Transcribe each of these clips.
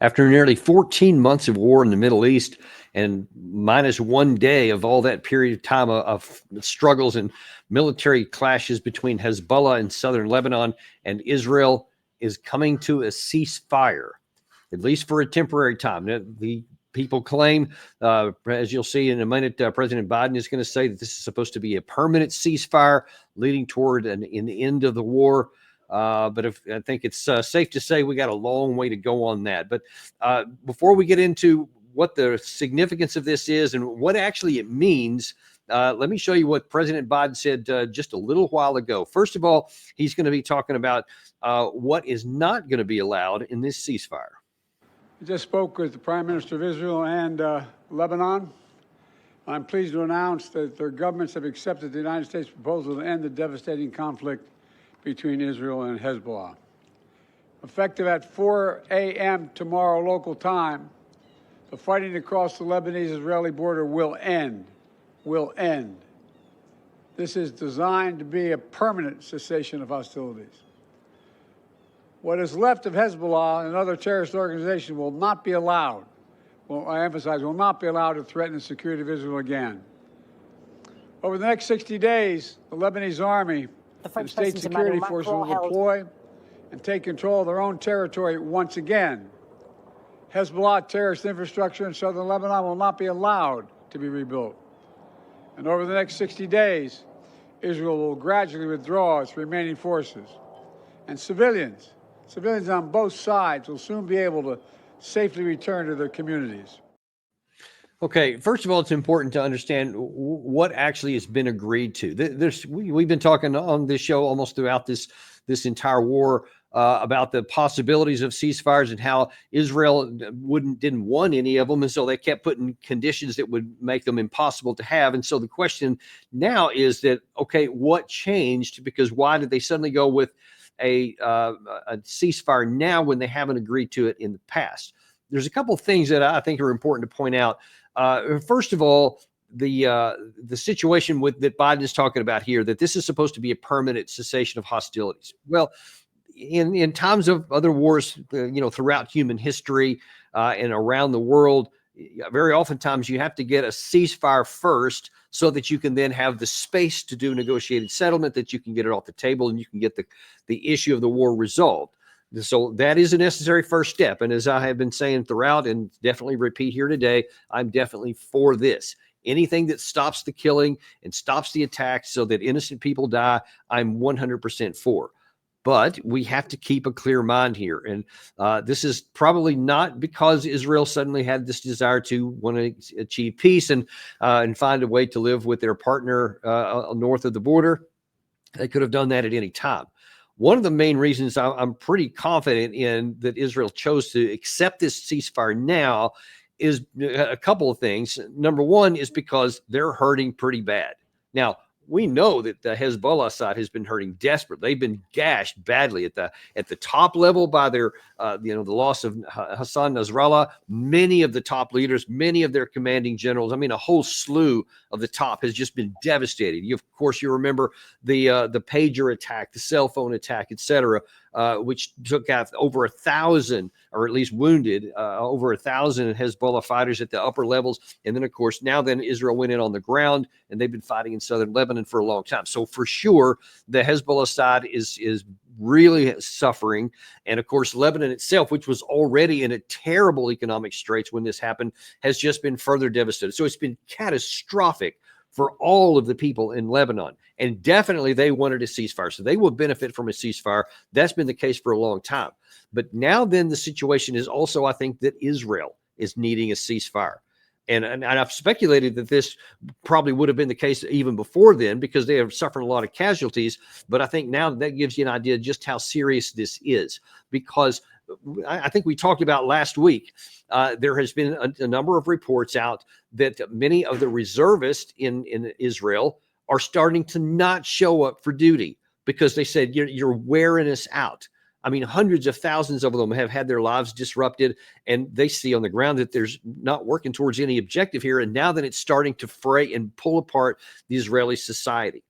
After nearly 14 months of war in the Middle East and minus 1 day of all that period of time of struggles and military clashes between Hezbollah in southern Lebanon and Israel is coming to a ceasefire, at least for a temporary time. The people claim, as you'll see in a minute, President Biden is going to say that this is supposed to be a permanent ceasefire leading toward an end of the war. But I think it's safe to say we got a long way to go on that. But before we get into what the significance of this is and what actually it means, let me show you what President Biden said just a little while ago. First of all, he's going to be talking about what is not going to be allowed in this ceasefire. I just spoke with the Prime Minister of Israel and Lebanon. I'm pleased to announce that their governments have accepted the United States proposal to end the devastating conflict between Israel and Hezbollah. Effective at 4 a.m. tomorrow local time, the fighting across the Lebanese-Israeli border will end. Will end. This is designed to be a permanent cessation of hostilities. What is left of Hezbollah and other terrorist organizations will not be allowed, I emphasize, will not be allowed to threaten the security of Israel again. Over the next 60 days, the Lebanese army and state security forces will deploy and take control of their own territory once again. Hezbollah terrorist infrastructure in southern Lebanon will not be allowed to be rebuilt. And over the next 60 days, Israel will gradually withdraw its remaining forces. And civilians on both sides will soon be able to safely return to their communities. Okay, first of all, it's important to understand what actually has been agreed to. We've been talking on this show almost throughout this entire war about the possibilities of ceasefires and how Israel didn't want any of them, and so they kept putting conditions that would make them impossible to have. And so the question now is that, okay, what changed? Because why did they suddenly go with a ceasefire now when they haven't agreed to it in the past? There's a couple of things that I think are important to point out. First of all, the situation that Biden is talking about here, that this is supposed to be a permanent cessation of hostilities. Well, in times of other wars, throughout human history and around the world, very oftentimes you have to get a ceasefire first so that you can then have the space to do negotiated settlement, that you can get it off the table and you can get the issue of the war resolved. So that is a necessary first step. And as I have been saying throughout and definitely repeat here today, I'm definitely for this. Anything that stops the killing and stops the attacks so that innocent people die, I'm 100% for. But we have to keep a clear mind here. And this is probably not because Israel suddenly had this desire to want to achieve peace and find a way to live with their partner north of the border. They could have done that at any time. One of the main reasons I'm pretty confident in that Israel chose to accept this ceasefire now is a couple of things. Number one is because they're hurting pretty bad. Now, we know that the Hezbollah side has been hurting desperately. They've been gashed badly at the top level by their, the loss of Hassan Nasrallah. Many of the top leaders, many of their commanding generals, I mean, a whole slew of the top has just been devastated. Of course, you remember the pager attack, the cell phone attack, etc., which took out over 1,000, or at least wounded over 1,000 Hezbollah fighters at the upper levels. And then, of course, then Israel went in on the ground, and they've been fighting in southern Lebanon for a long time. So for sure, the Hezbollah side is really suffering. And of course, Lebanon itself, which was already in a terrible economic straits when this happened, has just been further devastated. So it's been catastrophic for all of the people in Lebanon. And definitely they wanted a ceasefire. So they will benefit from a ceasefire. That's been the case for a long time. But now then the situation is also, I think, that Israel is needing a ceasefire. And I've speculated that this probably would have been the case even before then because they have suffered a lot of casualties. But I think now that gives you an idea just how serious this is, because I think we talked about last week, there has been a number of reports out that many of the reservists in Israel are starting to not show up for duty because they said, you're wearing us out. I mean, hundreds of thousands of them have had their lives disrupted, and they see on the ground that there's not working towards any objective here. And now that it's starting to fray and pull apart the Israeli society.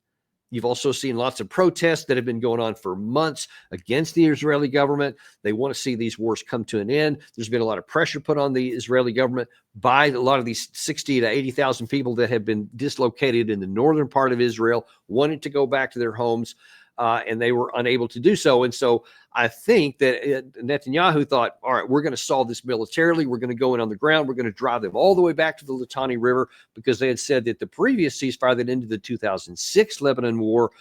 You've also seen lots of protests that have been going on for months against the Israeli government. They want to see these wars come to an end. There's been a lot of pressure put on the Israeli government by a lot of these 60 to 80,000 people that have been dislocated in the northern part of Israel, wanted to go back to their homes, and they were unable to do so. And so I think that Netanyahu thought, all right, we're going to solve this militarily. We're going to go in on the ground. We're going to drive them all the way back to the Litani River, because they had said that the previous ceasefire that ended the 2006 Lebanon war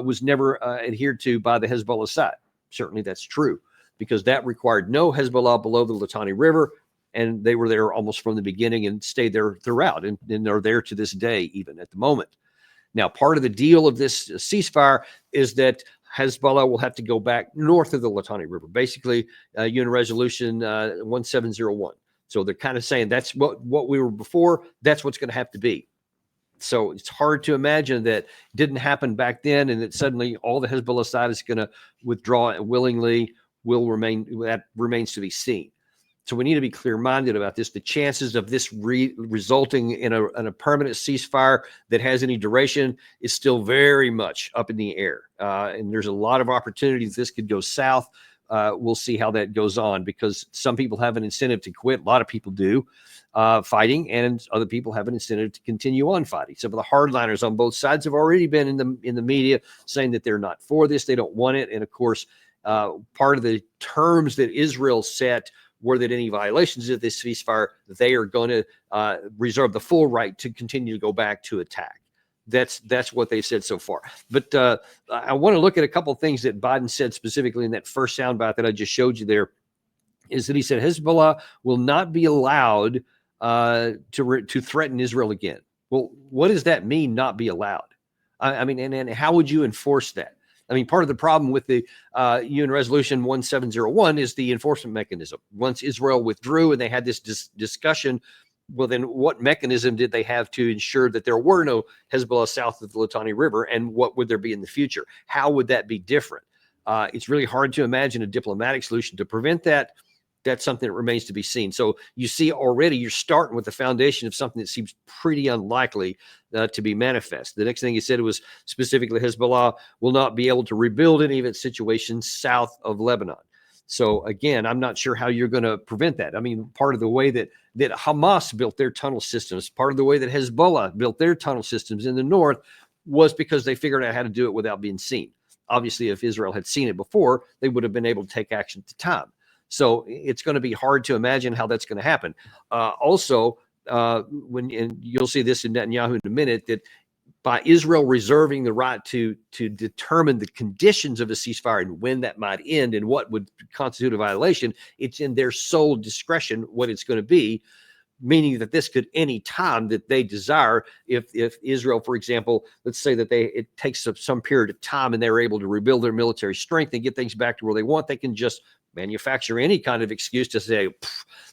was never adhered to by the Hezbollah side. Certainly that's true, because that required no Hezbollah below the Litani River, and they were there almost from the beginning and stayed there throughout, and they're there to this day, even at the moment. Now, part of the deal of this ceasefire is that Hezbollah will have to go back north of the Litani River, basically UN Resolution 1701. So they're kind of saying that's what we were before, that's what's going to have to be. So it's hard to imagine that didn't happen back then and that suddenly all the Hezbollah side is going to withdraw willingly. That remains to be seen. So we need to be clear-minded about this. The chances of this resulting in a permanent ceasefire that has any duration is still very much up in the air. And there's a lot of opportunities this could go south. We'll see how that goes on, because some people have an incentive to quit. A lot of people do fighting, and other people have an incentive to continue on fighting. Some of the hardliners on both sides have already been in the media saying that they're not for this. They don't want it. And of course, part of the terms that Israel set were that any violations of this ceasefire, they are going to reserve the full right to continue to go back to attack. That's what they said so far. But I want to look at a couple of things that Biden said specifically in that first soundbite that I just showed you there, is that he said Hezbollah will not be allowed to threaten Israel again. Well, what does that mean, not be allowed? I mean, and how would you enforce that? I mean, part of the problem with the UN Resolution 1701 is the enforcement mechanism. Once Israel withdrew and they had this discussion, well, then what mechanism did they have to ensure that there were no Hezbollah south of the Litani River, and what would there be in the future? How would that be different? It's really hard to imagine a diplomatic solution to prevent that. That's something that remains to be seen. So you see already you're starting with the foundation of something that seems pretty unlikely to be manifest. The next thing he said was specifically Hezbollah will not be able to rebuild any of its situations south of Lebanon. So again, I'm not sure how you're going to prevent that. I mean, part of the way that Hamas built their tunnel systems, part of the way that Hezbollah built their tunnel systems in the north was because they figured out how to do it without being seen. Obviously, if Israel had seen it before, they would have been able to take action at the time. So it's going to be hard to imagine how that's going to happen. Also, and you'll see this in Netanyahu in a minute, that by Israel reserving the right to determine the conditions of a ceasefire and when that might end and what would constitute a violation, it's in their sole discretion what it's going to be, meaning that this could any time that they desire. If Israel, for example, let's say that it takes some period of time and they're able to rebuild their military strength and get things back to where they want, they can just manufacture any kind of excuse to say,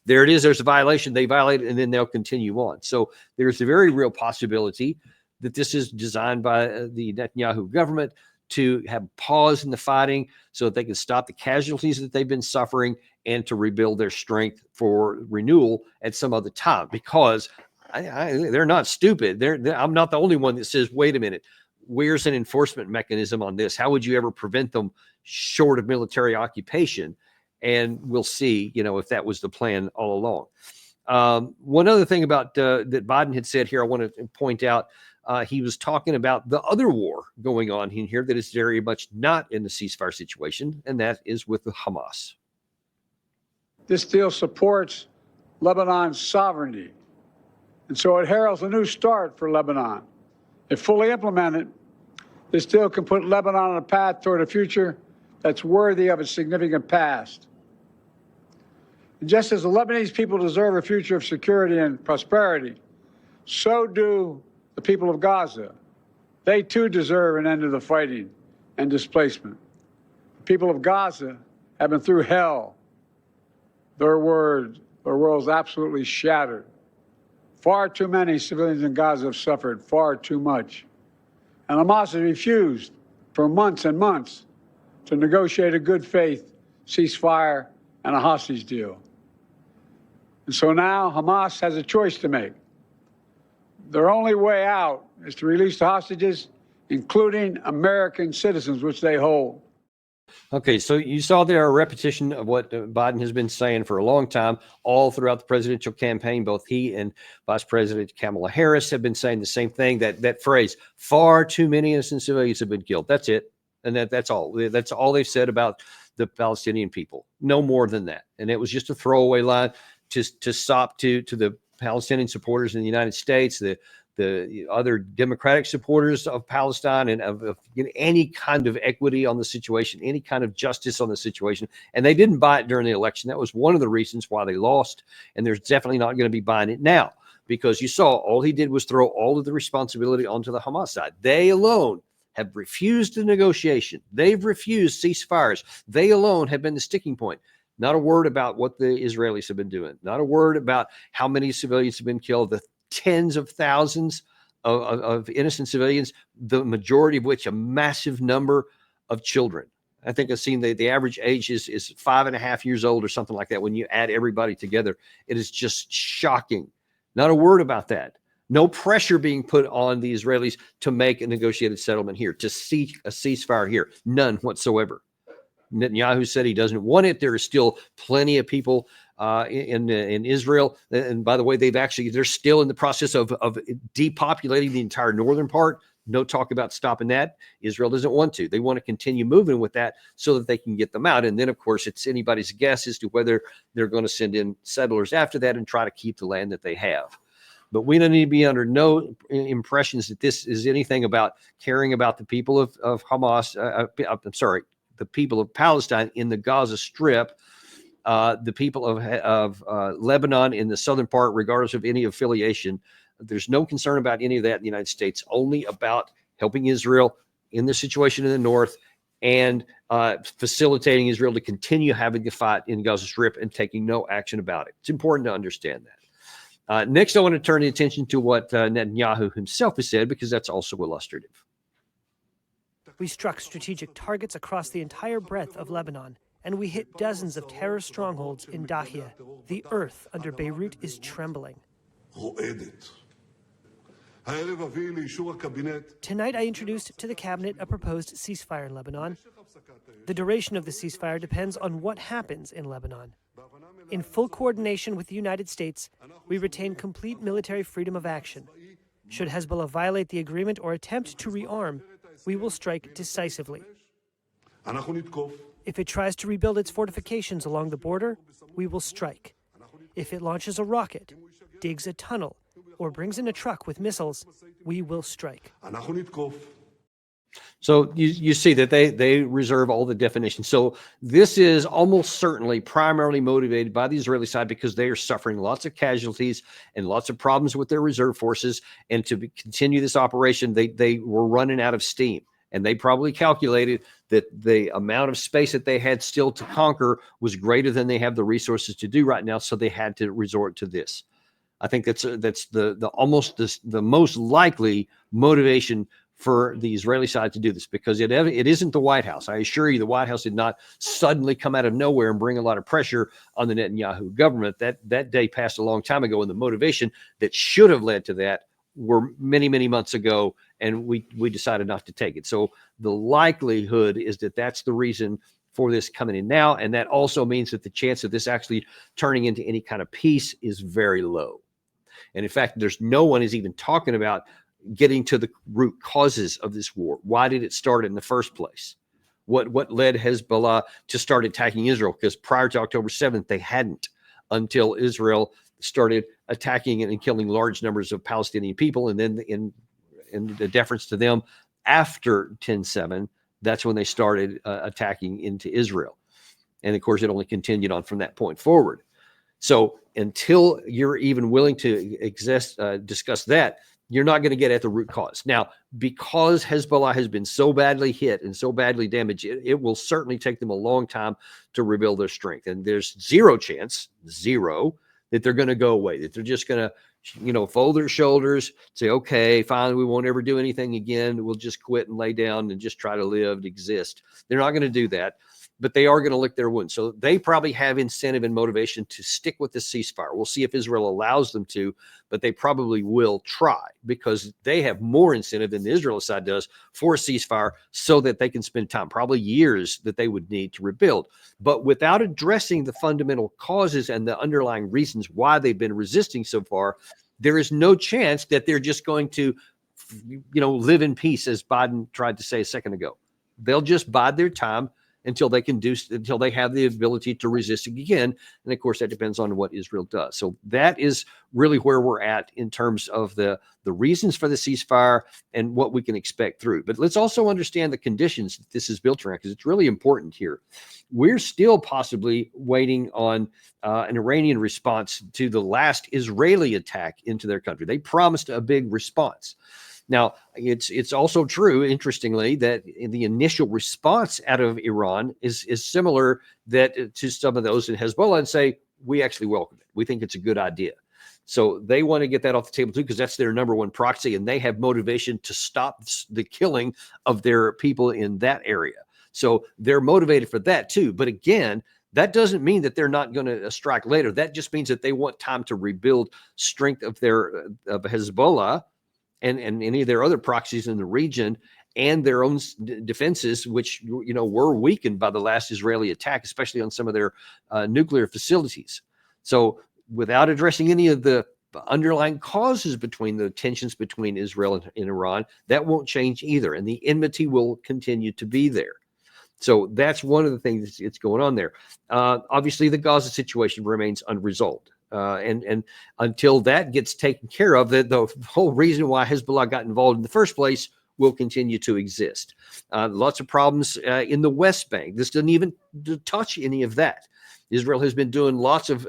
there it is, there's a violation, they violate it, and then they'll continue on. So there's a very real possibility that this is designed by the Netanyahu government to have pause in the fighting so that they can stop the casualties that they've been suffering and to rebuild their strength for renewal at some other time, because they're not stupid. I'm not the only one that says, wait a minute, where's an enforcement mechanism on this? How would you ever prevent them short of military occupation? And we'll see, if that was the plan all along. One other thing about that Biden had said here, I want to point out, he was talking about the other war going on in here that is very much not in the ceasefire situation, and that is with the Hamas. This deal supports Lebanon's sovereignty, and so it heralds a new start for Lebanon. If fully implemented, this deal can put Lebanon on a path toward a future that's worthy of its significant past. And just as the Lebanese people deserve a future of security and prosperity, so do the people of Gaza. They too deserve an end to the fighting and displacement. The people of Gaza have been through hell. Their world's absolutely shattered. Far too many civilians in Gaza have suffered far too much. And Hamas has refused for months and months to negotiate a good faith ceasefire and a hostage deal. And so now Hamas has a choice to make. Their only way out is to release the hostages including American citizens, which they hold. Okay, so you saw there a repetition of what Biden has been saying for a long time, all throughout the presidential campaign. Both he and Vice President Kamala Harris have been saying the same thing. That phrase, "far too many innocent civilians have been killed." That's it, and that's all. That's all they've said about the Palestinian people. No more than that. And it was just a throwaway line to sop to the Palestinian supporters in the United States, the other Democratic supporters of Palestine, and of any kind of equity on the situation, any kind of justice on the situation. And they didn't buy it during the election. That was one of the reasons why they lost. And there's definitely not going to be buying it now, because you saw all he did was throw all of the responsibility onto the Hamas side. They alone have refused the negotiation. They've refused ceasefires. They alone have been the sticking point. Not a word about what the Israelis have been doing. Not a word about how many civilians have been killed. The tens of thousands of innocent civilians, the majority of which a massive number of children. I think I've seen the average age is 5.5 years old or something like that. When you add everybody together, it is just shocking. Not a word about that. No pressure being put on the Israelis to make a negotiated settlement here, to seek a ceasefire here. None whatsoever. Netanyahu said he doesn't want it. There are still plenty of people in Israel, and by the way, they're still in the process of depopulating the entire northern part. No talk about stopping that. Israel doesn't want to. They want to continue moving with that so that they can get them out. And then, of course, it's anybody's guess as to whether they're going to send in settlers after that and try to keep the land that they have. But we don't need to be under no impressions that this is anything about caring about the people of Hamas. I'm sorry, the people of Palestine in the Gaza Strip, the people of Lebanon in the southern part, regardless of any affiliation. There's no concern about any of that in the United States, only about helping Israel in the situation in the north and facilitating Israel to continue having the fight in Gaza Strip and taking no action about it. It's important to understand that. Next, I want to turn the attention to what Netanyahu himself has said, because that's also illustrative. We struck strategic targets across the entire breadth of Lebanon, and we hit dozens of terror strongholds in Dahia. The earth under Beirut is trembling. Tonight, I introduced to the cabinet a proposed ceasefire in Lebanon. The duration of the ceasefire depends on what happens in Lebanon. In full coordination with the United States, we retain complete military freedom of action. Should Hezbollah violate the agreement or attempt to rearm, we will strike decisively. If it tries to rebuild its fortifications along the border, we will strike. If it launches a rocket, digs a tunnel, or brings in a truck with missiles, we will strike. So you see that they reserve all the definitions. So this is almost certainly primarily motivated by the Israeli side, because they are suffering lots of casualties and lots of problems with their reserve forces. And to continue this operation, they were running out of steam. And they probably calculated that the amount of space that they had still to conquer was greater than they have the resources to do right now. So they had to resort to this. I think that's the most likely motivation for the Israeli side to do this, because it isn't the White House. I assure you, the White House did not suddenly come out of nowhere and bring a lot of pressure on the Netanyahu government. That day passed a long time ago, and the motivation that should have led to that were many, many months ago, and we decided not to take it. So the likelihood is that that's the reason for this coming in now, and that also means that the chance of this actually turning into any kind of peace is very low. And in fact, no one is even talking about getting to the root causes of this war. Why did it start in the first place? What led Hezbollah to start attacking Israel? Because prior to October 7th, they hadn't, until Israel started attacking and killing large numbers of Palestinian people. And then in the deference to them, after 10/7, that's when they started attacking into Israel. And of course, it only continued on from that point forward. So until you're even willing to discuss that, you're not going to get at the root cause. Now, because Hezbollah has been so badly hit and so badly damaged, it will certainly take them a long time to rebuild their strength. And there's zero chance, that they're going to go away, that they're just going to, fold their shoulders, say, okay, fine, we won't ever do anything again. We'll just quit and lay down and just try to live and exist. They're not going to do that. but they are going to lick their wounds. So they probably have incentive and motivation to stick with the ceasefire. We'll see if Israel allows them to, but they probably will try because they have more incentive than the Israel side does for a ceasefire so that they can spend time, probably years that they would need to rebuild. But without addressing the fundamental causes and the underlying reasons why they've been resisting so far, there is no chance that they're just going to, live in peace, as Biden tried to say a second ago. They'll just bide their time until they have the ability to resist again. And of course, that depends on what Israel does. So that is really where we're at in terms of the reasons for the ceasefire and what we can expect through. But let's also understand the conditions that this is built around, because it's really important here. We're still possibly waiting on an Iranian response to the last Israeli attack into their country. They promised a big response. Now, it's also true, interestingly, that in the initial response out of Iran is similar to some of those in Hezbollah, and say, we actually welcome it. We think it's a good idea. So they want to get that off the table too, because that's their number one proxy, and they have motivation to stop the killing of their people in that area. So they're motivated for that too. But again, that doesn't mean that they're not going to strike later. That just means that they want time to rebuild strength of of Hezbollah and any of their other proxies in the region, and their own defenses, which were weakened by the last Israeli attack, especially on some of their nuclear facilities. So without addressing any of the underlying causes between the tensions between Israel and Iran, that won't change either, and the enmity will continue to be there. So that's one of the things that's going on there. Obviously, the Gaza situation remains unresolved. And until that gets taken care of, the whole reason why Hezbollah got involved in the first place will continue to exist. Lots of problems in the West Bank. This doesn't even touch any of that. Israel has been doing lots of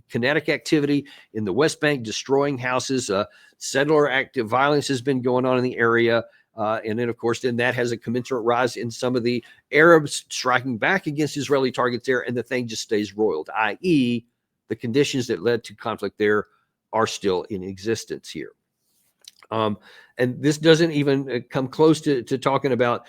kinetic activity in the West Bank, destroying houses. Settler active violence has been going on in the area. And then, of course, that has a commensurate rise in some of the Arabs striking back against Israeli targets there, and the thing just stays roiled, i.e., the conditions that led to conflict there are still in existence here. And this doesn't even come close to talking about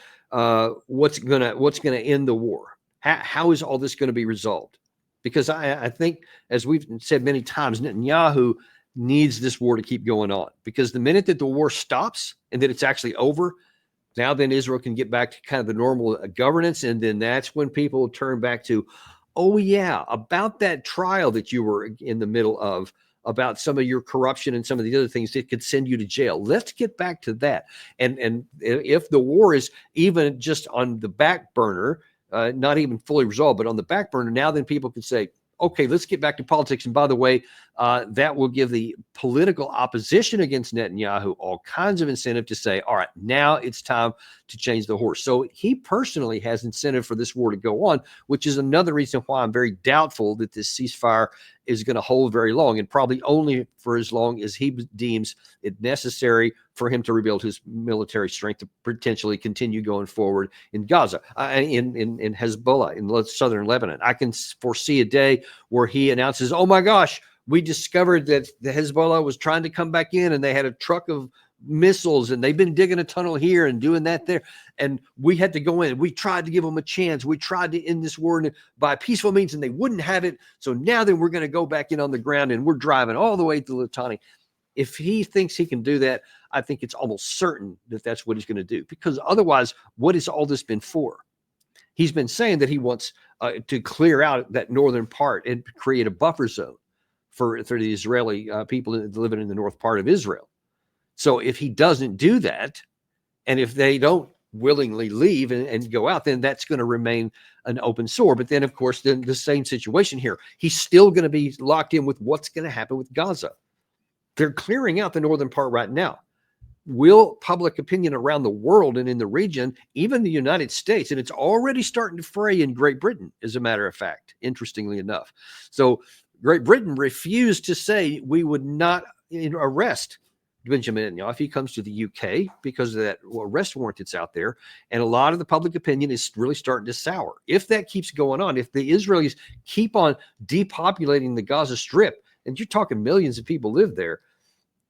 what's gonna end the war. How is all this going to be resolved? Because I think, as we've said many times, Netanyahu needs this war to keep going on, because the minute that the war stops and that it's actually over, now then Israel can get back to kind of the normal governance, and then that's when people turn back to, oh yeah, about that trial that you were in the middle of, about some of your corruption and some of the other things that could send you to jail. Let's get back to that. And if the war is even just on the back burner, not even fully resolved, but on the back burner, now then people can say, okay, let's get back to politics. And by the way, that will give the political opposition against Netanyahu all kinds of incentive to say, all right, now it's time to change the horse. So he personally has incentive for this war to go on, which is another reason why I'm very doubtful that this ceasefire is going to hold very long, and probably only for as long as he deems it necessary for him to rebuild his military strength to potentially continue going forward in Gaza, in Hezbollah, in southern Lebanon. I can foresee a day where he announces, oh my gosh, we discovered that the Hezbollah was trying to come back in, and they had a truck of missiles, and they've been digging a tunnel here and doing that there, and we had to go in. We tried to give them a chance. We tried to end this war by peaceful means, and they wouldn't have it. So now then we're going to go back in on the ground, and we're driving all the way to Litani. If he thinks he can do that, I think it's almost certain that that's what he's going to do, because otherwise, what has all this been for? He's been saying that he wants to clear out that northern part and create a buffer zone for the Israeli people living in the north part of Israel. So if he doesn't do that, and if they don't willingly leave and go out, then that's going to remain an open sore. But then, of course, then the same situation here. He's still going to be locked in with what's going to happen with Gaza. They're clearing out the northern part right now. Will public opinion around the world and in the region, even the United States, and it's already starting to fray in Great Britain, as a matter of fact, interestingly enough. So Great Britain refused to say we would not arrest Benjamin Netanyahu if he comes to the UK because of that arrest warrant that's out there. And a lot of the public opinion is really starting to sour. If that keeps going on, if the Israelis keep on depopulating the Gaza Strip, and you're talking millions of people live there,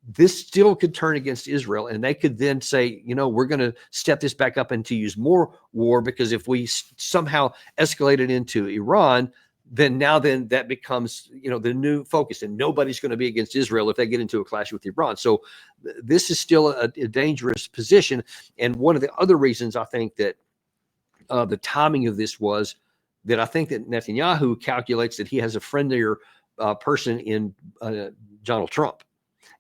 this still could turn against Israel, and they could then say, we're going to step this back up and to use more war, because if we somehow escalate it into Iran, then that becomes, the new focus, and nobody's going to be against Israel if they get into a clash with Iran. So this is still a dangerous position. And one of the other reasons I think that the timing of this was that I think that Netanyahu calculates that he has a friendlier person in Donald Trump.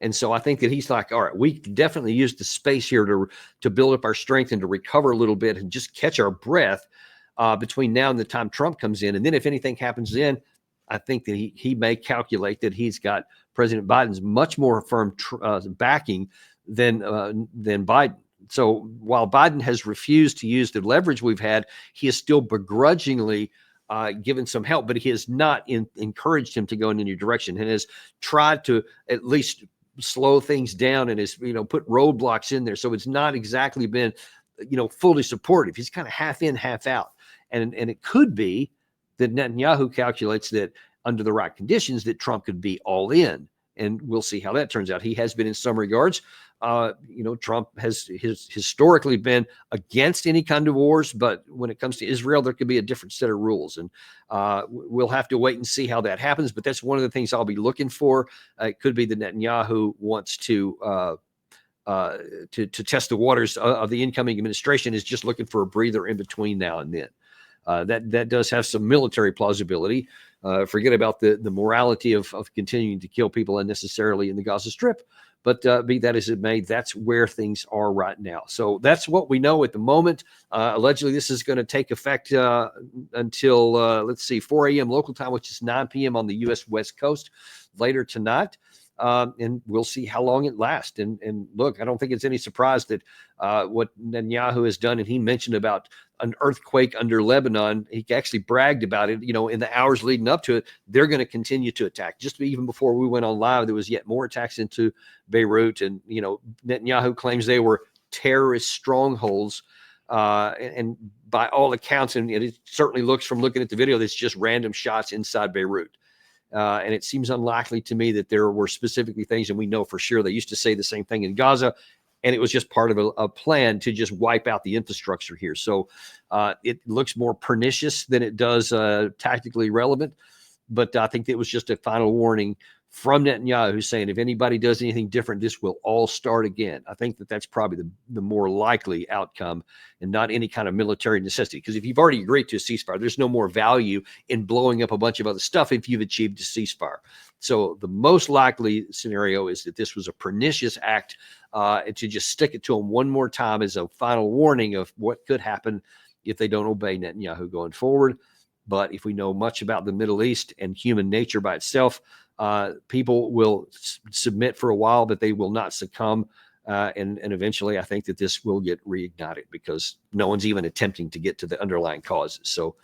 And so I think that he's like, all right, we can definitely use the space here to build up our strength and to recover a little bit and just catch our breath between now and the time Trump comes in. And then if anything happens then, I think that he may calculate that he's got President Biden's much more firm backing than Biden. So while Biden has refused to use the leverage we've had, he has still begrudgingly given some help, but he has not encouraged him to go in a new direction, and has tried to at least slow things down, and has put roadblocks in there. So it's not exactly been fully supportive. He's kind of half in, half out, and it could be that Netanyahu calculates that under the right conditions that Trump could be all in, and we'll see how that turns out. He has been in some regards. Trump has historically been against any kind of wars, but when it comes to Israel, there could be a different set of rules, and we'll have to wait and see how that happens. But that's one of the things I'll be looking for. It could be that Netanyahu wants to test the waters of the incoming administration, is just looking for a breather in between now and then. That does have some military plausibility. Forget about the morality of continuing to kill people unnecessarily in the Gaza Strip. But be that as it may, that's where things are right now. So that's what we know at the moment. Allegedly, this is going to take effect until, 4 a.m. local time, which is 9 p.m. on the U.S. West Coast later tonight. And we'll see how long it lasts. And look, I don't think it's any surprise that what Netanyahu has done, and he mentioned about an earthquake under Lebanon. He actually bragged about it, in the hours leading up to it. They're going to continue to attack. Just even before we went on live, there was yet more attacks into Beirut. And, Netanyahu claims they were terrorist strongholds. And by all accounts, and it certainly looks from looking at the video, that's just random shots inside Beirut. And it seems unlikely to me that there were specifically things, and we know for sure they used to say the same thing in Gaza, and it was just part of a plan to just wipe out the infrastructure here. So it looks more pernicious than it does tactically relevant. But I think it was just a final warning from Netanyahu, who's saying if anybody does anything different, this will all start again. I think that that's probably the more likely outcome, and not any kind of military necessity. Because if you've already agreed to a ceasefire, there's no more value in blowing up a bunch of other stuff if you've achieved a ceasefire. So the most likely scenario is that this was a pernicious act, and to just stick it to them one more time as a final warning of what could happen if they don't obey Netanyahu going forward. But if we know much about the Middle East and human nature by itself, people will submit for a while, but they will not succumb. And eventually, I think that this will get reignited, because no one's even attempting to get to the underlying causes. So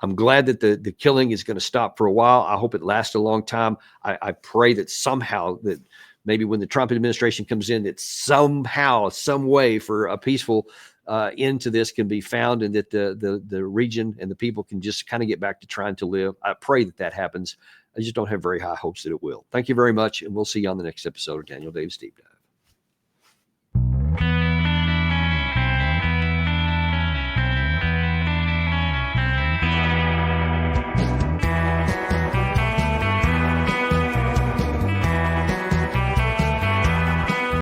I'm glad that the killing is going to stop for a while. I hope it lasts a long time. I pray that somehow, that maybe when the Trump administration comes in, that somehow, some way for a peaceful end to this can be found, and that the region and the people can just kind of get back to trying to live. I pray that happens. I just don't have very high hopes that it will. Thank you very much, and we'll see you on the next episode of Daniel Davis Deep Dive.